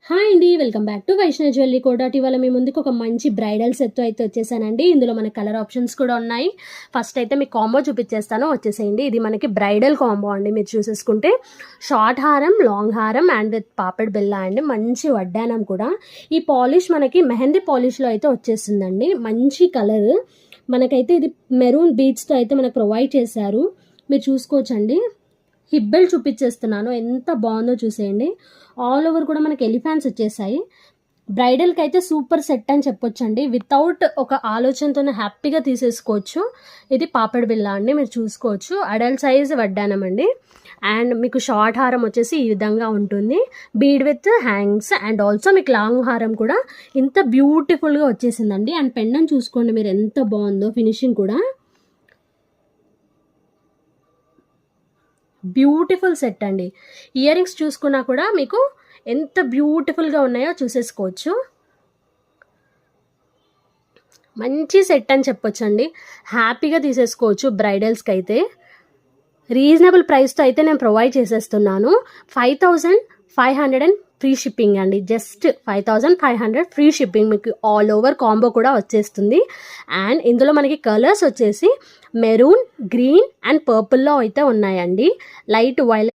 Hi అండి, welcome back to Vaishnav jewellery Kota. ఇవాళ మీ ముందుకు ఒక మంచి బ్రైడల్ సెట్ అయితే వచ్చేసానండి. ఇందులో మన కలర్ ఆప్షన్స్ కూడా ఉన్నాయి. ఫస్ట్ అయితే మీకు కాంబో చూపించేస్తాను, వచ్చేసేయండి. ఇది మనకి బ్రైడల్ కాంబో అండి. మీరు చూసేసుకుంటే షార్ట్ హారం, లాంగ్ హారం అండ్ విత్ పాపెడ్ బిల్లా అండి. మంచి వడ్డానం కూడా. ఈ పాలిష్ మనకి మెహందీ పాలిష్లో అయితే వచ్చేస్తుందండి. మంచి కలర్ మనకైతే ఇది మెరూన్ బీడ్స్తో అయితే మనకు ప్రొవైడ్ చేశారు. మీరు చూసుకోవచ్చండి. హిబ్బెల్ చూపించేస్తున్నాను, ఎంత బాగుందో చూసేయండి. ఆల్ ఓవర్ కూడా మనకి ఎలిఫాంట్స్ వచ్చేసాయి. బ్రైడల్కి అయితే సూపర్ సెట్ అని చెప్పొచ్చండి. వితౌట్ ఒక ఆలోచనతోనే హ్యాపీగా తీసేసుకోవచ్చు. ఇది పాపడ్ బిల్లా అండి, మీరు చూసుకోవచ్చు. అడల్ట్ సైజ్ వడ్డానం అండి. అండ్ మీకు షార్ట్ హారం వచ్చేసి ఈ విధంగా ఉంటుంది, bead with hangs. And also మీకు లాంగ్ హారం కూడా ఇంత బ్యూటిఫుల్గా వచ్చేసిందండి. అండ్ పెండెంట్ చూసుకోండి మీరు, ఎంత బాగుందో ఫినిషింగ్ కూడా. బ్యూటిఫుల్ సెట్ అండి. ఇయర్ రింగ్స్ చూసుకున్నా కూడా మీకు ఎంత బ్యూటిఫుల్గా ఉన్నాయో చూసేసుకోవచ్చు. మంచి సెట్ అని చెప్పొచ్చండి. హ్యాపీగా తీసేసుకోవచ్చు బ్రైడల్స్కి అయితే. రీజనబుల్ ప్రైస్తో అయితే నేను ప్రొవైడ్ చేసేస్తున్నాను. 5500 అండ్ ఫ్రీ షిప్పింగ్ అండి. Just 5500 free shipping. మీకు ఆల్ ఓవర్ కాంబో కూడా వచ్చేస్తుంది. అండ్ ఇందులో మనకి కలర్స్ వచ్చేసి మెరూన్, గ్రీన్ అండ్ పర్పుల్లో అయితే ఉన్నాయండి. Light violet